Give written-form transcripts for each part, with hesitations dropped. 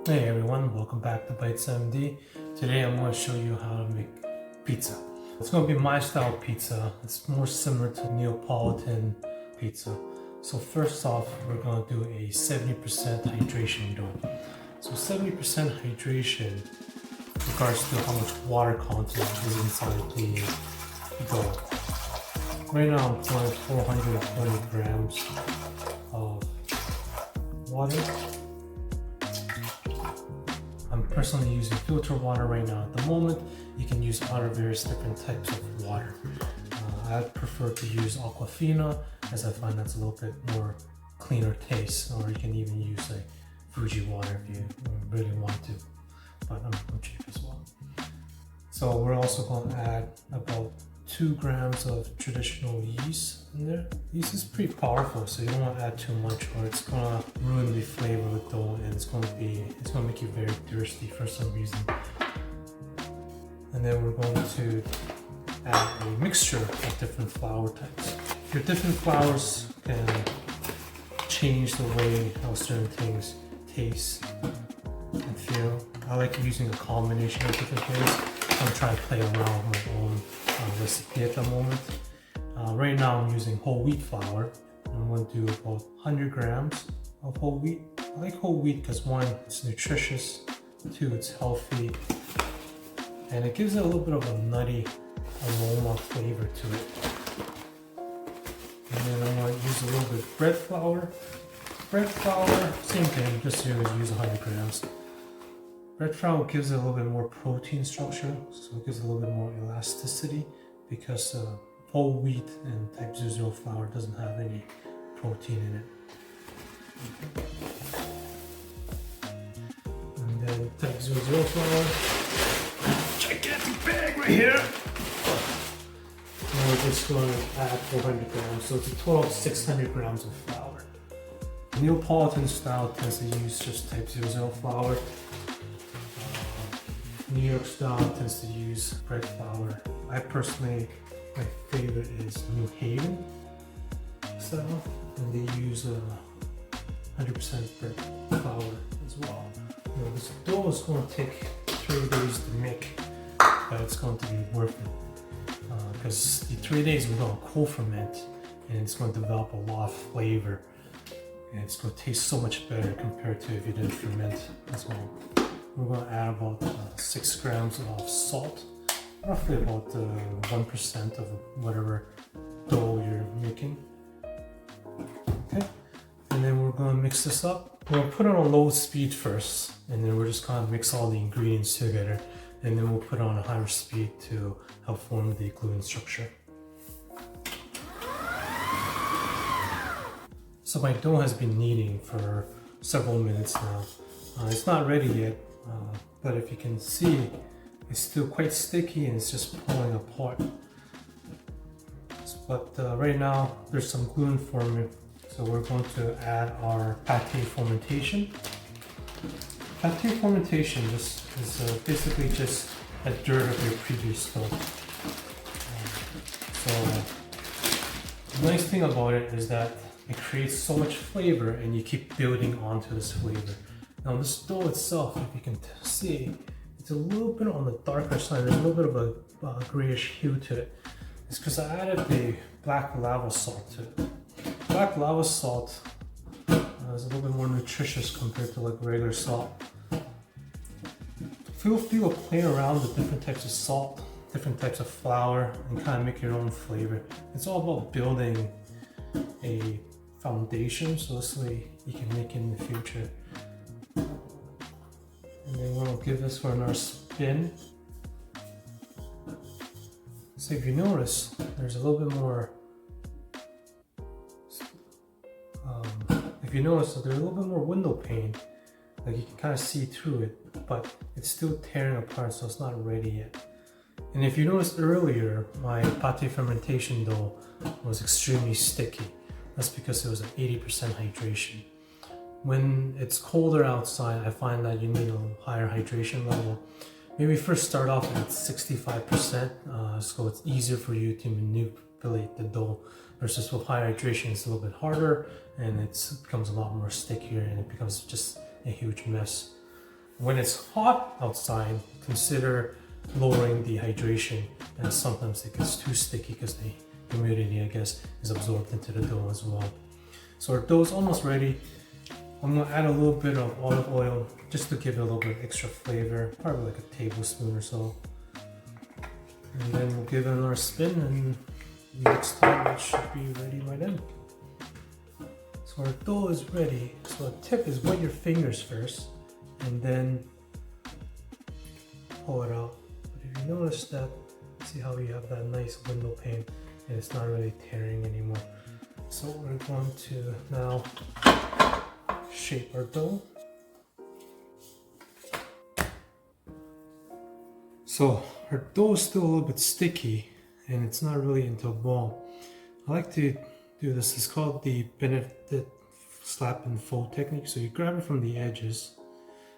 Hey everyone, welcome back to Bites MD. Today I'm going to show you how to make pizza. It's going to be my style pizza. It's more similar to Neapolitan pizza. So first off, we're going to do a 70% hydration dough. So 70% hydration regards to how much water content is inside the dough. Right now I'm pouring 420 grams of water. I'm personally using filtered water right now at the moment. You can use other various different types of water. I prefer to use Aquafina as I find that's a little bit more cleaner taste, or you can even use like Fuji water if you really want to, but I'm cheap as well. So we're also going to add about 2 grams of traditional yeast in there. Yeast is pretty powerful, so you don't want to add too much or it's going to ruin the flavor of the dough and it's going to make you very thirsty for some reason. And then we're going to add a mixture of different flour types. Your different flours can change the way how certain things taste and feel. I like using a combination of different things. I'm trying to play around with my own recipe at the moment. Right now I'm using whole wheat flour. I'm going to do about 100 grams of whole wheat. I like whole wheat because 1, it's nutritious, 2, it's healthy, and it gives it a little bit of a nutty aroma flavor to it. And then I'm going to use a little bit of bread flour. Bread flour, same thing, just use 100 grams. Bread flour gives it a little bit more protein structure, so it gives it a little bit more elasticity because whole wheat and type 00 flour doesn't have any protein in it. And then type 00 flour, gigantic bag right here. Now we're just going to add 400 grams, so it's a total of 600 grams of flour. Neapolitan style tends to use just type 00 flour. New York style tends to use bread flour. I personally, my favorite is New Haven style, and they use 100% bread flour as well. This dough is going to take 3 days to make, but it's going to be worth it because the 3 days we're going to cold ferment, and it's going to develop a lot of flavor, and it's going to taste so much better compared to if you didn't ferment as well. We're going to add about 6 grams of salt, roughly about 1% of whatever dough you're making. Okay, and then we're going to mix this up. We're going to put it on low speed first, and then we're just going to mix all the ingredients together, and then we'll put it on a higher speed to help form the gluten structure. So my dough has been kneading for several minutes now. It's not ready yet. But if you can see, it's still quite sticky and it's just pulling apart. But right now there's some gluten forming, so we're going to add our pate fermentation. Pate fermentation is basically just a dirt of your previous dough. So the nice thing about it is that it creates so much flavor and you keep building onto this flavor. Now this dough itself, if you can see, it's a little bit on the darker side. There's a little bit of a grayish hue to it. It's because I added the black lava salt to it. Black lava salt is a little bit more nutritious compared to like regular salt. Feel free to play around with different types of salt, different types of flour, and kind of make your own flavor. It's all about building a foundation so this way you can make it in the future. And then we'll give this one our spin. So if you notice, there's a little bit more. If you notice, there's a little bit more window pane. Like you can kind of see through it, but it's still tearing apart, so it's not ready yet. And if you noticed earlier, my pate fermentation dough was extremely sticky. That's because it was at 80% hydration. When it's colder outside, I find that you need a higher hydration level. Maybe first start off at 65%, so it's easier for you to manipulate the dough, versus with high hydration it's a little bit harder and it becomes a lot more stickier and it becomes just a huge mess. When it's hot outside, consider lowering the hydration, and sometimes it gets too sticky because the humidity, I guess, is absorbed into the dough as well. So our dough is almost ready. I'm gonna add a little bit of olive oil just to give it a little bit extra flavor, probably like a tablespoon or so. And then we'll give it another spin, and next time it should be ready by then. So our dough is ready. So a tip is wet your fingers first and then pull it out. But if you notice that, see how you have that nice window pane and it's not really tearing anymore. So we're going to now shape our dough. So our dough is still a little bit sticky and it's not really into a ball. I like to do this. It's called the Benedict slap and fold technique. So you grab it from the edges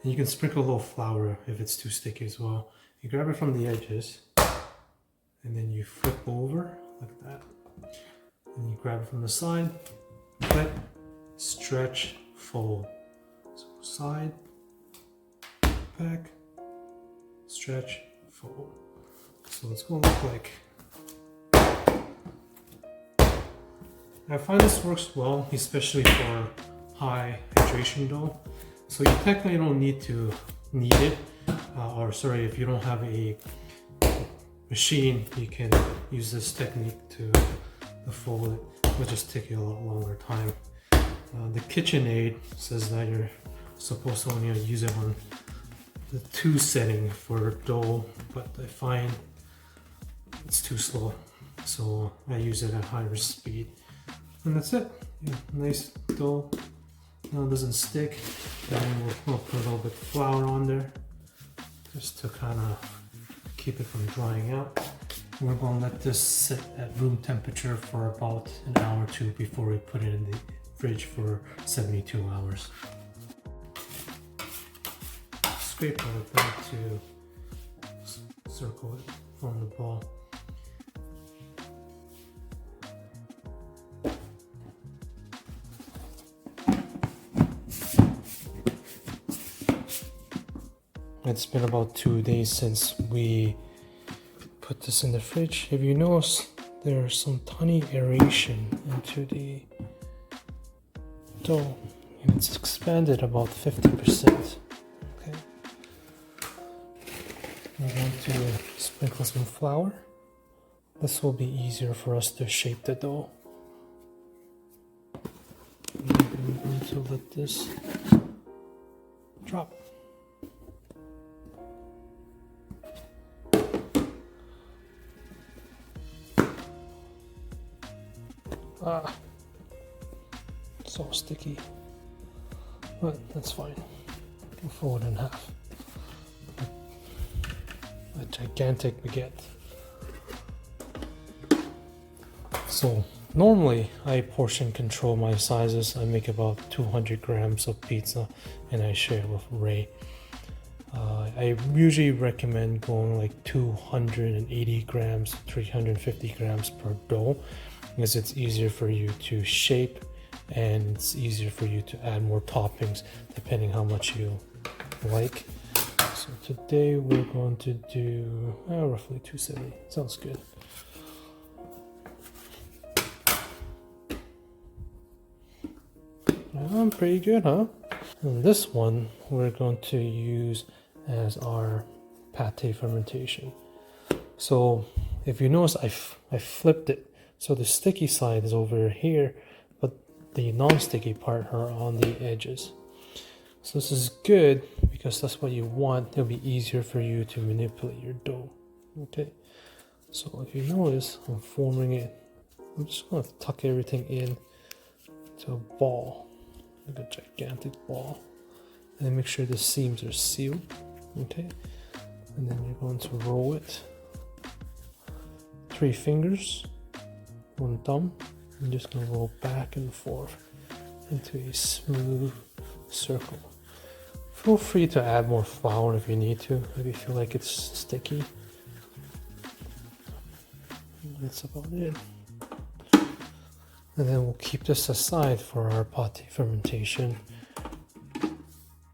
and you can sprinkle a little flour if it's too sticky as well. You grab it from the edges and then you flip over like that. And you grab it from the side, flip, stretch, fold. So side, back, stretch, fold. So it's going to look like. I find this works well, especially for high hydration dough. So you technically don't need to knead it, if you don't have a machine, you can use this technique to fold it. It'll just take you a lot longer time. The KitchenAid says that you're supposed to only use it on the 2 setting for dough, but I find it's too slow, so I use it at higher speed. And that's it. Yeah, nice dough. Now it doesn't stick. Then we'll put a little bit of flour on there just to kind of keep it from drying out. We're going to let this sit at room temperature for about an hour or 2 before we put it in the fridge for 72 hours. Scrape out a bit to circle it, form the ball. It's been about 2 days since we put this in the fridge. If you notice, there's some tiny aeration into the dough, and it's expanded about 50%. Okay. I'm going to sprinkle some flour. This will be easier for us to shape the dough. I'm going to let this drop. So sticky, but that's fine. We'll fold it in half. A gigantic baguette. So normally I portion control my sizes. I make about 200 grams of pizza and I share it with Ray. I usually recommend going like 280 grams, 350 grams per dough, because it's easier for you to shape and it's easier for you to add more toppings depending how much you like. So today we're going to do roughly 270. Sounds good. Pretty good, huh? And this one we're going to use as our pate fermentation. So if you notice, I flipped it. So the sticky side is over here, but the non-sticky part are on the edges. So this is good because that's what you want. It'll be easier for you to manipulate your dough. Okay. So if you notice, I'm forming it. I'm just going to tuck everything in to a ball, like a gigantic ball, and then make sure the seams are sealed. Okay. And then you're going to roll it 3 fingers. 1 thumb. I'm just going to roll back and forth into a smooth circle. Feel free to add more flour if you need to, if you feel like it's sticky. That's about it. And then we'll keep this aside for our pate fermentation.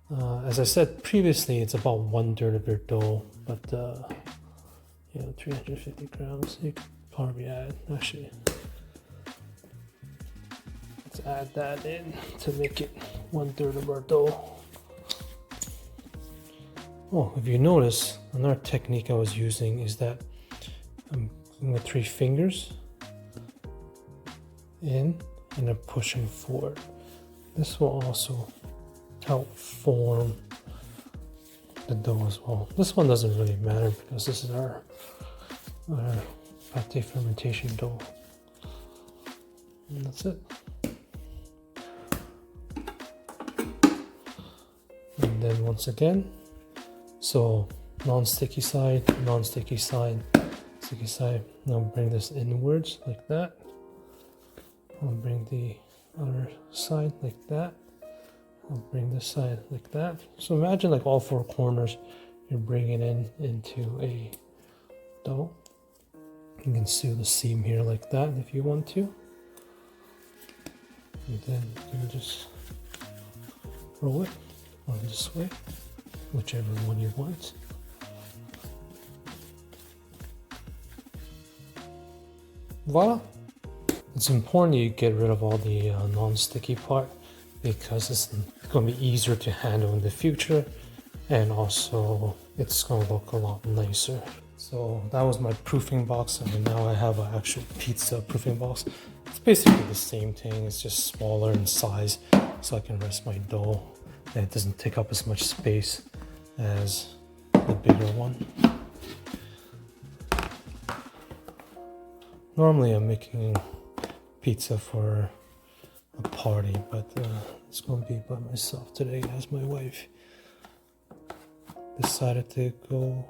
As I said previously, it's about 1/3 of your dough, but 350 grams, you could probably add, actually, let's add that in to make it 1/3 of our dough. Oh, if you notice, another technique I was using is that I'm with 3 fingers in and then pushing forward. This will also help form the dough as well. This one doesn't really matter because this is our pate fermentation dough. And that's it. And then once again, so non-sticky side, non-sticky side, sticky side. Now bring this inwards like that. I'll bring the other side like that. I'll bring this side like that. So imagine like all 4 corners you're bringing into a dough. You can seal the seam here like that if you want to. And then you can just roll it on this way, whichever one you want. Voila! It's important you get rid of all the non-sticky part because it's going to be easier to handle in the future, and also it's going to look a lot nicer. So that was my proofing box, and now I have an actual pizza proofing box. It's basically the same thing, it's just smaller in size so I can rest my dough and it doesn't take up as much space as the bigger one. Normally I'm making pizza for a party, but it's going to be by myself today as my wife decided to go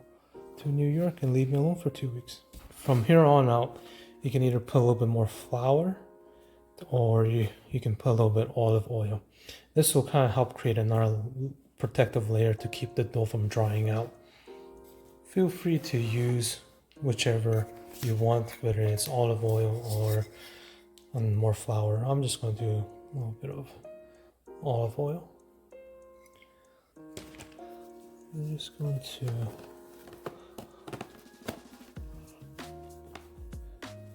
to New York and leave me alone for 2 weeks. From here on out, you can either put a little bit more flour or you can put a little bit olive oil. This will kind of help create another protective layer to keep the dough from drying out. Feel free to use whichever you want, whether it's olive oil or more flour. I'm just going to do a little bit of olive oil. I'm just going to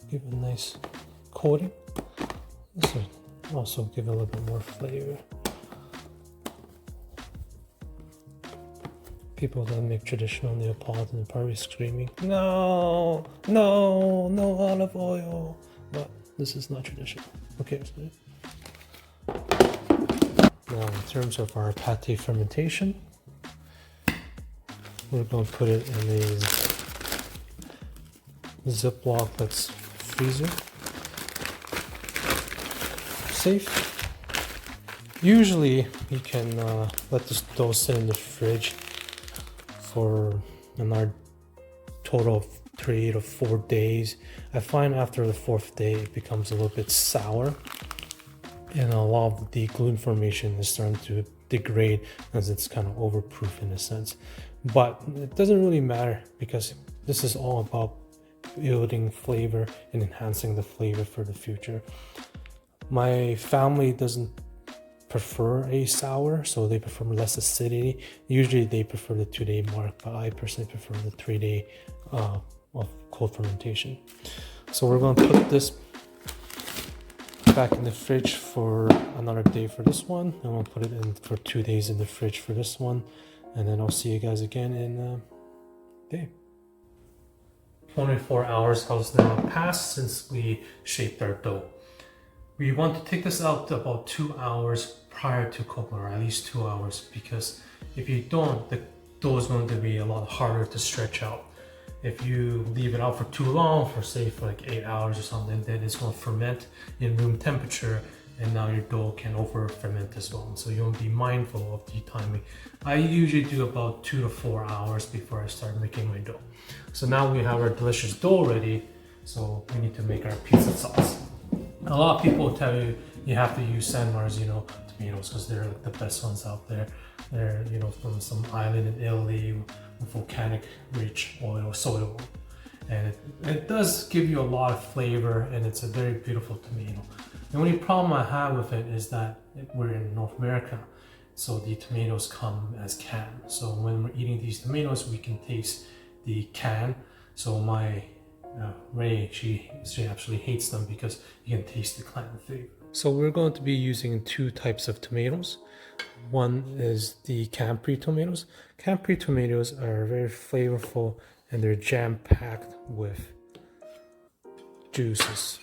give a nice coating. This will also give a little bit more flavor. People that make traditional Neapolitan are probably screaming, no, no, no olive oil. But this is not traditional. Okay, so now in terms of our pate fermentation, we're going to put it in a Ziploc that's freezer safe. Usually you can let this dough sit in the fridge for another total of 3 to 4 days. I find after the 4th day it becomes a little bit sour and a lot of the gluten formation is starting to degrade as it's kind of overproof in a sense. But it doesn't really matter because this is all about building flavor and enhancing the flavor for the future. My family doesn't prefer a sour, so they prefer less acidity. Usually they prefer the 2-day mark, but I personally prefer the 3-day of cold fermentation. So we're going to put this back in the fridge for another day for this one, and we'll put it in for 2 days in the fridge for this one, and then I'll see you guys again in a day. 24 hours has now passed since we shaped our dough. We want to take this out to about 2 hours prior to cooking, or at least 2 hours, because if you don't, the dough is going to be a lot harder to stretch out. If you leave it out for too long, for say for like 8 hours or something, then it's going to ferment in room temperature, and now your dough can over ferment as well. So you want to be mindful of the timing. I usually do about 2 to 4 hours before I start making my dough. So now we have our delicious dough ready, so we need to make our pizza sauce. A lot of people will tell you you have to use San Marzino tomatoes because they're like the best ones out there. They're, you know, from some island in Italy with volcanic rich oil, soy oil. And it does give you a lot of flavor, and it's a very beautiful tomato. The only problem I have with it is that we're in North America, So the tomatoes come as canned. So when we're eating these tomatoes, we can taste the can. So my Ray, she actually hates them because you can taste the clam flavor. So we're going to be using two types of tomatoes. One is the Campri tomatoes. Campri tomatoes are very flavorful and they're jam-packed with juices.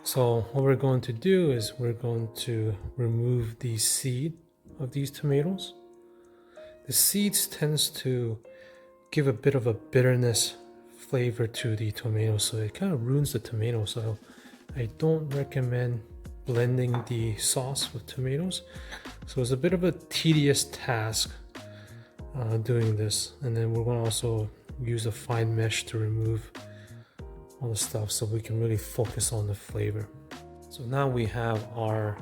So what we're going to do is we're going to remove the seed of these tomatoes. The seeds tends to give a bit of a bitterness flavor to the tomato, so it kind of ruins the tomato. So I don't recommend blending the sauce with tomatoes. So it's a bit of a tedious task doing this. And then we're going to also use a fine mesh to remove all the stuff so we can really focus on the flavor. So now we have our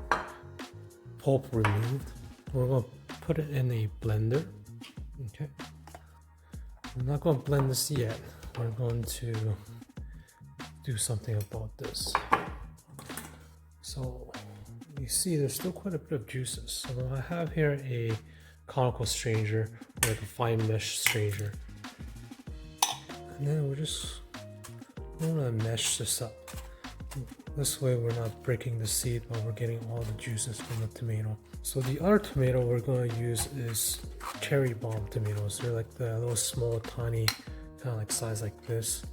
pulp removed. We're going to put it in a blender. Okay. We're not going to blend this yet. We're going to do something about this. So you see there's still quite a bit of juices. So I have here a conical strainer, like a fine mesh strainer. And then we're just going to mesh this up. This way we're not breaking the seed, but we're getting all the juices from the tomato. So the other tomato we're going to use is cherry bomb tomatoes. They're like the little small, tiny, kind of like size like this.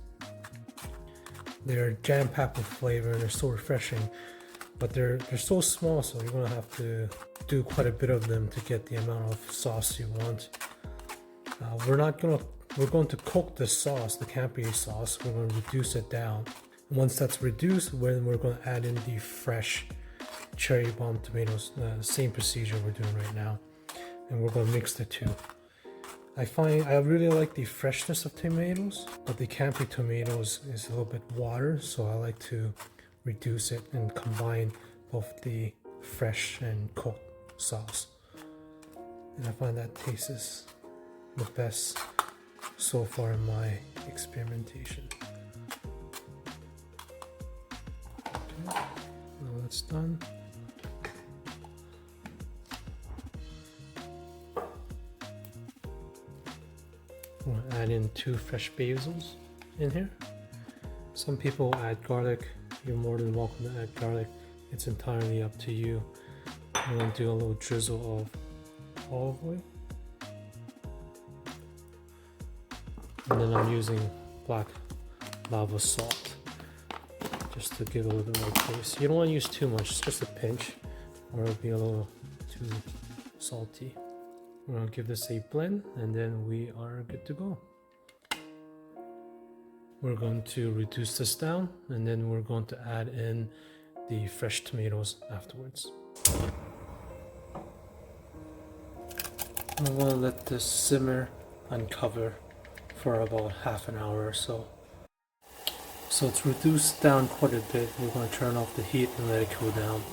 They're jam-packed with flavor and they're so refreshing, but they're so small, so you're going to have to do quite a bit of them to get the amount of sauce you want. We're going to cook the sauce, the Campri sauce. We're going to reduce it down. Once that's reduced, we're going to add in the fresh cherry bomb tomatoes, the same procedure we're doing right now, and we're going to mix the two. I really like the freshness of tomatoes, but the Campri tomatoes is a little bit water, so I like to reduce it and combine both the fresh and cooked sauce. And I find that tastes the best so far in my experimentation. Okay, now that's done. I'm going to add in 2 fresh basils in here. Some people add garlic. You're more than welcome to add garlic. It's entirely up to you. I'm going to do a little drizzle of olive oil. And then I'm using black lava salt just to give a little bit more taste. You don't want to use too much, just a pinch, or it'll be a little too salty. We're going to give this a blend and then we are good to go. We're going to reduce this down and then we're going to add in the fresh tomatoes afterwards. I'm going to let this simmer and cover for about half an hour or so. So it's reduced down quite a bit. We're going to turn off the heat and let it cool down.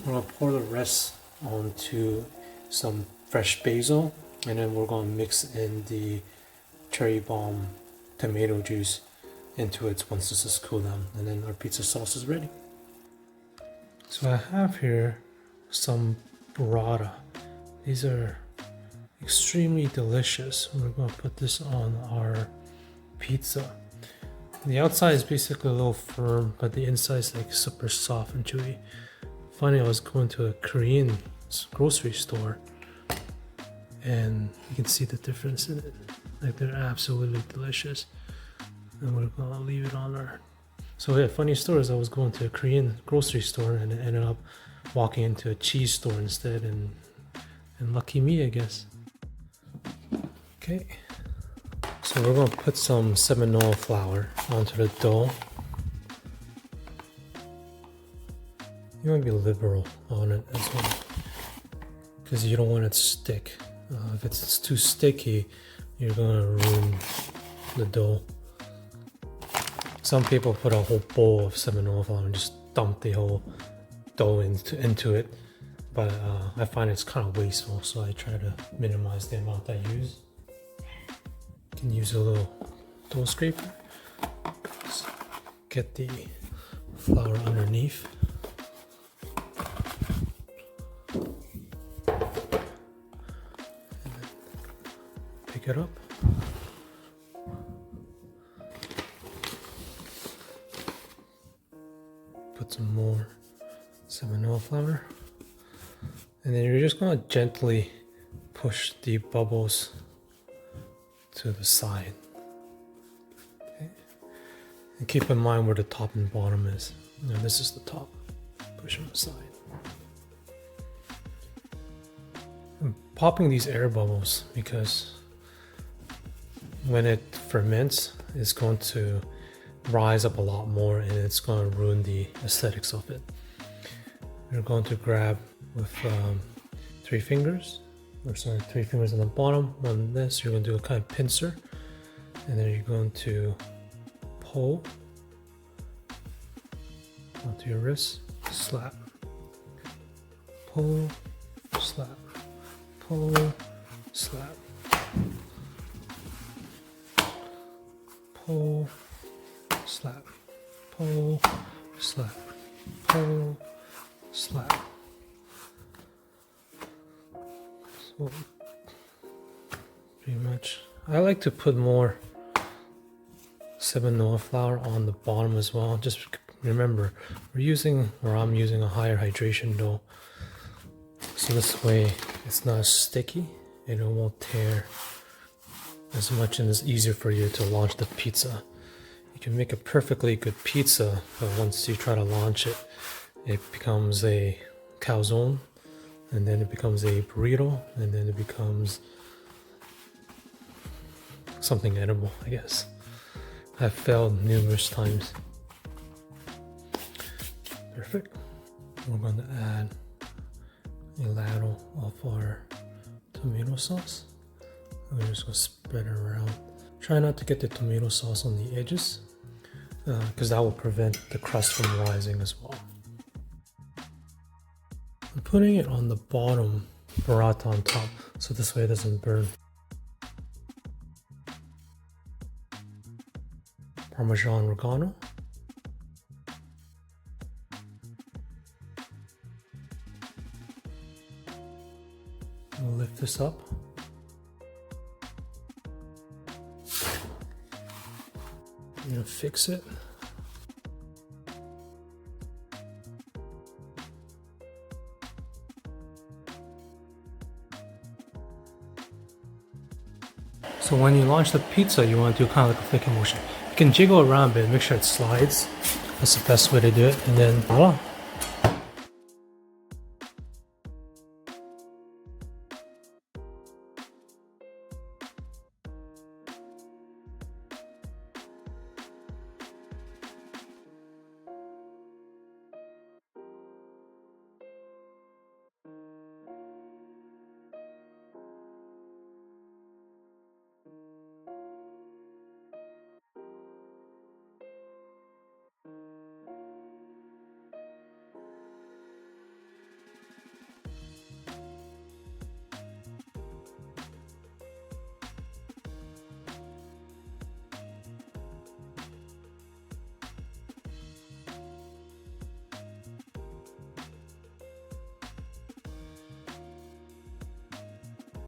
We're going to pour the rest onto some fresh basil, and then we're going to mix in the cherry bomb tomato juice into it once this is cooled down, and then our pizza sauce is ready. So I have here some burrata. These are extremely delicious. We're going to put this on our pizza. The outside is basically a little firm, but the inside is like super soft and chewy. Funny, I was going to a Korean grocery store and you can see the difference in it. Like, they're absolutely delicious. And we're gonna leave it on our... So yeah, funny story is I was going to a Korean grocery store and I ended up walking into a cheese store instead, and lucky me, I guess. Okay, so we're gonna put some semolina flour onto the dough. You want to be liberal on it as well, because you don't want it to stick. If it's too sticky, you're gonna ruin the dough. Some people put a whole bowl of semolina flour and just dump the whole dough into it, but I find it's kind of wasteful, so I try to minimize the amount I use. You can use a little dough scraper. Just get the flour underneath. shake it up. Put some more cinnamon flour. And then you're just going to gently push the bubbles to the side. Okay. And keep in mind where the top and bottom is. Now this is the top. Push them aside. I'm popping these air bubbles because when it ferments, it's going to rise up a lot more and it's going to ruin the aesthetics of it. You're going to grab with 3 fingers, or sorry, 3 fingers on the bottom. On this, you're going to do a kind of pincer, and then you're going to pull onto your wrist, slap, pull, slap, pull, slap, pull, slap, pull, slap, pull, slap. So pretty much, I like to put more cinnamon flour on the bottom as well. Just remember, I'm using a higher hydration dough, so this way it's not as sticky and it won't tear as much, and it's easier for you to launch the pizza. You can make a perfectly good pizza, but once you try to launch it, it becomes a calzone, and then it becomes a burrito, and then it becomes something edible, I guess. I've failed numerous times. Perfect. We're going to add a ladle of our tomato sauce. We're just going to spread it around. Try not to get the tomato sauce on the edges, because that will prevent the crust from rising as well. I'm putting it on the bottom, burrata on top, so this way it doesn't burn. Parmesan Regano. We'll lift this up. I'm gonna fix it. So when you launch the pizza, you want to do kind of like a flicking motion. You can jiggle around a bit, make sure it slides. That's the best way to do it. And then voila,